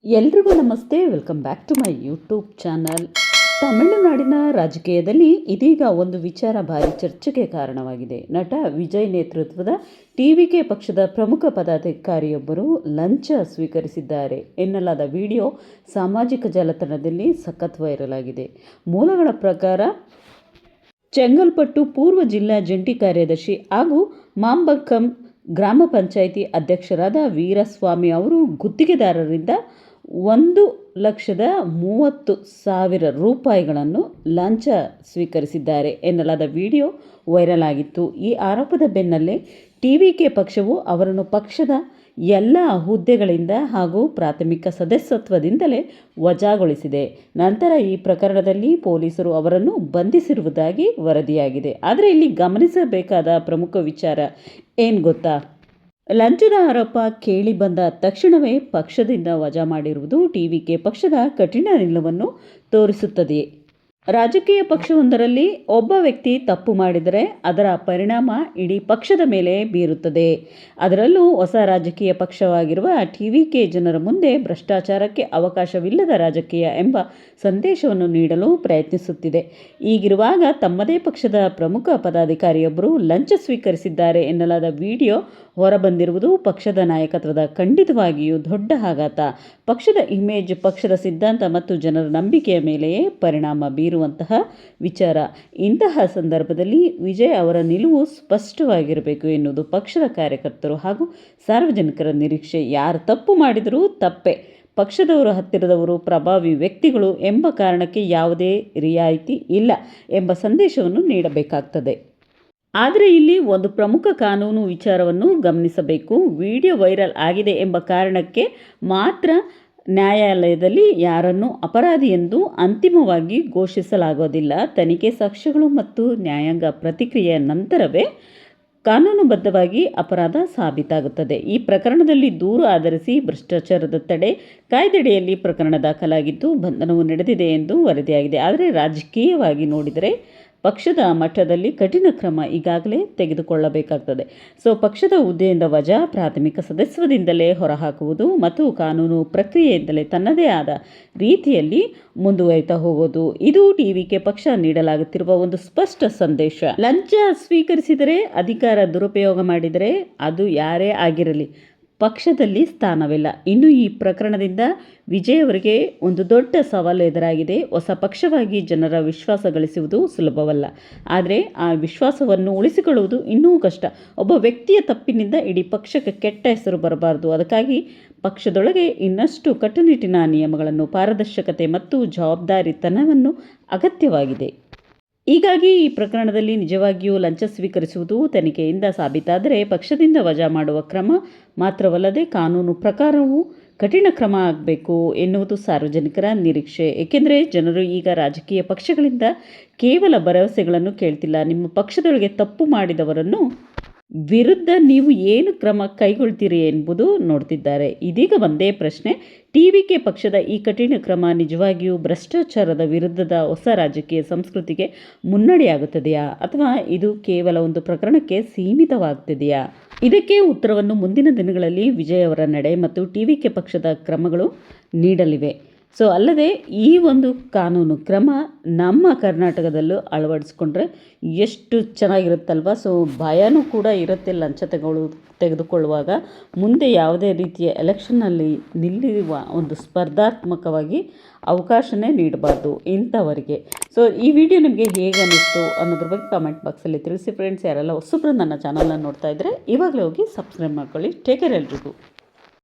ಎಲ್ರಿಗೂ ನಮಸ್ತೆ. Welcome back to my YouTube channel. ತಮಿಳುನಾಡಿನ ರಾಜಕೀಯದಲ್ಲಿ ಇದೀಗ ಒಂದು ವಿಚಾರ ಭಾರಿ ಚರ್ಚೆಗೆ ಕಾರಣವಾಗಿದೆ. ನಟ ವಿಜಯ್ ನೇತೃತ್ವದ ಟಿವಿಕೆ ಪಕ್ಷದ ಪ್ರಮುಖ ಪದಾಧಿಕಾರಿಯೊಬ್ಬರು ಲಂಚ ಸ್ವೀಕರಿಸಿದ್ದಾರೆ ಎನ್ನಲಾದ ವಿಡಿಯೋ ಸಾಮಾಜಿಕ ಜಾಲತಾಣದಲ್ಲಿ ಸಖತ್ ವೈರಲ್ ಆಗಿದೆ. ಮೂಲಗಳ ಪ್ರಕಾರ ಚೆಂಗಲ್ಪಟ್ಟು ಪೂರ್ವ ಜಿಲ್ಲಾ ಜಂಟಿ ಕಾರ್ಯದರ್ಶಿ ಹಾಗೂ ಮಾಂಬಕ್ಕಂ ಗ್ರಾಮ ಪಂಚಾಯಿತಿ ಅಧ್ಯಕ್ಷರಾದ ವೀರಸ್ವಾಮಿ ಅವರು ಗುತ್ತಿಗೆದಾರರಿಂದ 1,30,000 ರೂಪಾಯಿಗಳನ್ನು ಲಂಚ ಸ್ವೀಕರಿಸಿದ್ದಾರೆ ಎನ್ನಲಾದ ವಿಡಿಯೋ ವೈರಲ್ ಆಗಿತ್ತು. ಈ ಆರೋಪದ ಬೆನ್ನಲ್ಲೇ ಟಿವಿಕೆ ಪಕ್ಷವು ಅವರನ್ನು ಪಕ್ಷದ ಎಲ್ಲ ಹುದ್ದೆಗಳಿಂದ ಹಾಗೂ ಪ್ರಾಥಮಿಕ ಸದಸ್ಯತ್ವದಿಂದಲೇ ವಜಾಗೊಳಿಸಿದೆ. ನಂತರ ಈ ಪ್ರಕರಣದಲ್ಲಿ ಪೊಲೀಸರು ಅವರನ್ನು ಬಂಧಿಸಿರುವುದಾಗಿ ವರದಿಯಾಗಿದೆ. ಆದರೆ ಇಲ್ಲಿ ಗಮನಿಸಬೇಕಾದ ಪ್ರಮುಖ ವಿಚಾರ ಏನು ಗೊತ್ತಾ? ಲಂಚದ ಆರೋಪ ಕೇಳಿ ಬಂದ ತಕ್ಷಣವೇ ಪಕ್ಷದಿಂದ ವಜಾ ಮಾಡಿರುವುದು ಟಿವಿಕೆ ಪಕ್ಷದ ಕಠಿಣ ನಿಲುವನ್ನು ತೋರಿಸುತ್ತದೆ. ರಾಜಕೀಯ ಪಕ್ಷವೊಂದರಲ್ಲಿ ಒಬ್ಬ ವ್ಯಕ್ತಿ ತಪ್ಪು ಮಾಡಿದರೆ ಅದರ ಪರಿಣಾಮ ಇಡೀ ಪಕ್ಷದ ಮೇಲೆ ಬೀರುತ್ತದೆ. ಅದರಲ್ಲೂ ಹೊಸ ರಾಜಕೀಯ ಪಕ್ಷವಾಗಿರುವ ಟಿವಿಕೆ ಜನರ ಮುಂದೆ ಭ್ರಷ್ಟಾಚಾರಕ್ಕೆ ಅವಕಾಶವಿಲ್ಲದ ರಾಜಕೀಯ ಎಂಬ ಸಂದೇಶವನ್ನು ನೀಡಲು ಪ್ರಯತ್ನಿಸುತ್ತಿದೆ. ಹೀಗಿರುವಾಗ ತಮ್ಮದೇ ಪಕ್ಷದ ಪ್ರಮುಖ ಪದಾಧಿಕಾರಿಯೊಬ್ಬರು ಲಂಚ ಸ್ವೀಕರಿಸಿದ್ದಾರೆ ಎನ್ನಲಾದ ವಿಡಿಯೋ ಹೊರಬಂದಿರುವುದು ಪಕ್ಷದ ನಾಯಕತ್ವದ ಖಂಡಿತವಾಗಿಯೂ ದೊಡ್ಡ ಆಘಾತ. ಪಕ್ಷದ ಇಮೇಜ್, ಪಕ್ಷದ ಸಿದ್ಧಾಂತ ಮತ್ತು ಜನರ ನಂಬಿಕೆಯ ಮೇಲೆಯೇ ಪರಿಣಾಮ ಬೀರುವಂತಹ ವಿಚಾರ. ಇಂತಹ ಸಂದರ್ಭದಲ್ಲಿ ವಿಜಯ್ ಅವರ ನಿಲುವು ಸ್ಪಷ್ಟವಾಗಿರಬೇಕು ಎನ್ನುವುದು ಪಕ್ಷದ ಕಾರ್ಯಕರ್ತರು ಹಾಗೂ ಸಾರ್ವಜನಿಕರ ನಿರೀಕ್ಷೆ. ಯಾರು ತಪ್ಪು ಮಾಡಿದರೂ ತಪ್ಪೇ, ಪಕ್ಷದವರು, ಹತ್ತಿರದವರು, ಪ್ರಭಾವಿ ವ್ಯಕ್ತಿಗಳು ಎಂಬ ಕಾರಣಕ್ಕೆ ಯಾವುದೇ ರಿಯಾಯಿತಿ ಇಲ್ಲ ಎಂಬ ಸಂದೇಶವನ್ನು ನೀಡಬೇಕಾಗ್ತದೆ. ಆದರೆ ಇಲ್ಲಿ ಒಂದು ಪ್ರಮುಖ ಕಾನೂನು ವಿಚಾರವನ್ನು ಗಮನಿಸಬೇಕು. ವಿಡಿಯೋ ವೈರಲ್ ಆಗಿದೆ ಎಂಬ ಕಾರಣಕ್ಕೆ ಮಾತ್ರ ನ್ಯಾಯಾಲಯದಲ್ಲಿ ಯಾರನ್ನು ಅಪರಾಧಿ ಎಂದು ಅಂತಿಮವಾಗಿ ಘೋಷಿಸಲಾಗೋದಿಲ್ಲ. ತನಿಖೆ, ಸಾಕ್ಷ್ಯಗಳು ಮತ್ತು ನ್ಯಾಯಾಂಗ ಪ್ರತಿಕ್ರಿಯೆಯ ನಂತರವೇ ಕಾನೂನುಬದ್ಧವಾಗಿ ಅಪರಾಧ ಸಾಬೀತಾಗುತ್ತದೆ. ಈ ಪ್ರಕರಣದಲ್ಲಿ ದೂರು ಆಧರಿಸಿ ಭ್ರಷ್ಟಾಚಾರದ ತಡೆ ಕಾಯ್ದೆಯಡಿಯಲ್ಲಿ ಪ್ರಕರಣ ದಾಖಲಾಗಿದ್ದು ಬಂಧನವು ನಡೆದಿದೆ ಎಂದು ವರದಿಯಾಗಿದೆ. ಆದರೆ ರಾಜಕೀಯವಾಗಿ ನೋಡಿದರೆ ಪಕ್ಷದ ಮಟ್ಟದಲ್ಲಿ ಕಠಿಣ ಕ್ರಮ ಈಗಾಗಲೇ ತೆಗೆದುಕೊಳ್ಳಬೇಕಾಗ್ತದೆ. ಪಕ್ಷದ ಹುದ್ದೆಯಿಂದ ವಜಾ, ಪ್ರಾಥಮಿಕ ಸದಸ್ಯತ್ವದಿಂದಲೇ ಹೊರಹಾಕುವುದು ಮತ್ತು ಕಾನೂನು ಪ್ರಕ್ರಿಯೆಯಿಂದಲೇ ತನ್ನದೇ ಆದ ರೀತಿಯಲ್ಲಿ ಮುಂದುವರಿತಾ ಹೋಗೋದು, ಇದು ಟಿವಿಕೆ ಪಕ್ಷ ನೀಡಲಾಗುತ್ತಿರುವ ಒಂದು ಸ್ಪಷ್ಟ ಸಂದೇಶ. ಲಂಚ ಸ್ವೀಕರಿಸಿದರೆ, ಅಧಿಕಾರ ದುರುಪಯೋಗ ಮಾಡಿದರೆ ಅದು ಯಾರೇ ಆಗಿರಲಿ ಪಕ್ಷದಲ್ಲಿ ಸ್ಥಾನವಿಲ್ಲ. ಇನ್ನು ಈ ಪ್ರಕರಣದಿಂದ ವಿಜಯ್ ಅವರಿಗೆ ಒಂದು ದೊಡ್ಡ ಸವಾಲು ಎದುರಾಗಿದೆ. ಹೊಸ ಪಕ್ಷವಾಗಿ ಜನರ ವಿಶ್ವಾಸ ಗಳಿಸುವುದು ಸುಲಭವಲ್ಲ, ಆದರೆ ಆ ವಿಶ್ವಾಸವನ್ನು ಉಳಿಸಿಕೊಳ್ಳುವುದು ಇನ್ನೂ ಕಷ್ಟ. ಒಬ್ಬ ವ್ಯಕ್ತಿಯ ತಪ್ಪಿನಿಂದ ಇಡೀ ಪಕ್ಷಕ್ಕೆ ಕೆಟ್ಟ ಹೆಸರು ಬರಬಾರದು. ಅದಕ್ಕಾಗಿ ಪಕ್ಷದೊಳಗೆ ಇನ್ನಷ್ಟು ಕಟ್ಟುನಿಟ್ಟಿನ ನಿಯಮಗಳನ್ನು, ಪಾರದರ್ಶಕತೆ ಮತ್ತು ಜವಾಬ್ದಾರಿತನವನ್ನು ಅಗತ್ಯವಾಗಿದೆ. ಹೀಗಾಗಿ ಈ ಪ್ರಕರಣದಲ್ಲಿ ನಿಜವಾಗಿಯೂ ಲಂಚ ಸ್ವೀಕರಿಸುವುದು ತನಿಖೆಯಿಂದ ಸಾಬೀತಾದರೆ ಪಕ್ಷದಿಂದ ವಜಾ ಮಾಡುವ ಕ್ರಮ ಮಾತ್ರವಲ್ಲದೆ ಕಾನೂನು ಪ್ರಕಾರವೂ ಕಠಿಣ ಕ್ರಮ ಆಗಬೇಕು ಎನ್ನುವುದು ಸಾರ್ವಜನಿಕರ ನಿರೀಕ್ಷೆ. ಏಕೆಂದರೆ ಜನರು ಈಗ ರಾಜಕೀಯ ಪಕ್ಷಗಳಿಂದ ಕೇವಲ ಭರವಸೆಗಳನ್ನು ಕೇಳ್ತಿಲ್ಲ, ನಿಮ್ಮ ಪಕ್ಷದೊಳಗೆ ತಪ್ಪು ಮಾಡಿದವರನ್ನು ವಿರುದ್ಧ ನೀವು ಏನು ಕ್ರಮ ಕೈಗೊಳ್ತೀರಿ ಎಂಬುದು ನೋಡ್ತಿದ್ದಾರೆ. ಇದೀಗ ಒಂದೇ ಪ್ರಶ್ನೆ, ಟಿವಿಕೆ ಪಕ್ಷದ ಈ ಕಠಿಣ ಕ್ರಮ ನಿಜವಾಗಿಯೂ ಭ್ರಷ್ಟಾಚಾರದ ವಿರುದ್ಧದ ಹೊಸ ರಾಜಕೀಯ ಸಂಸ್ಕೃತಿಗೆ ಮುನ್ನಡೆಯಾಗುತ್ತದೆಯಾ ಅಥವಾ ಇದು ಕೇವಲ ಒಂದು ಪ್ರಕರಣಕ್ಕೆ ಸೀಮಿತವಾಗ್ತಿದೆಯಾ? ಇದಕ್ಕೆ ಉತ್ತರವನ್ನು ಮುಂದಿನ ದಿನಗಳಲ್ಲಿ ವಿಜಯ್ ಅವರ ನಡೆ ಮತ್ತು ಟಿವಿಕೆ ಪಕ್ಷದ ಕ್ರಮಗಳು ನೀಡಲಿವೆ. ಅಲ್ಲದೆ ಈ ಒಂದು ಕಾನೂನು ಕ್ರಮ ನಮ್ಮ ಕರ್ನಾಟಕದಲ್ಲೂ ಅಳವಡಿಸ್ಕೊಂಡ್ರೆ ಎಷ್ಟು ಚೆನ್ನಾಗಿರುತ್ತಲ್ವ. ಭಯನೂ ಕೂಡ ಇರುತ್ತೆ ಲಂಚ ತೆಗೆದುಕೊಳ್ಳುವಾಗ. ಮುಂದೆ ಯಾವುದೇ ರೀತಿಯ ಎಲೆಕ್ಷನ್ನಲ್ಲಿ ನಿಲ್ಲುವ ಒಂದು ಸ್ಪರ್ಧಾತ್ಮಕವಾಗಿ ಅವಕಾಶನೇ ನೀಡಬಾರ್ದು ಇಂಥವರಿಗೆ. ಈ ವಿಡಿಯೋ ನಿಮಗೆ ಹೇಗೆ ಅನ್ನಿಸ್ತು ಅನ್ನೋದ್ರ ಬಗ್ಗೆ ಕಾಮೆಂಟ್ ಬಾಕ್ಸಲ್ಲಿ ತಿಳಿಸಿ ಫ್ರೆಂಡ್ಸ್. ಯಾರೆಲ್ಲ ಹೊಸಬ್ರು ನನ್ನ ಚಾನಲ್ನ ನೋಡ್ತಾ ಇದ್ದರೆ ಇವಾಗಲೇ ಹೋಗಿ ಸಬ್ಸ್ಕ್ರೈಬ್ ಮಾಡ್ಕೊಳ್ಳಿ. ಟೇಕ್ ಕೇರ್ ಎಲ್ರಿಗೂ.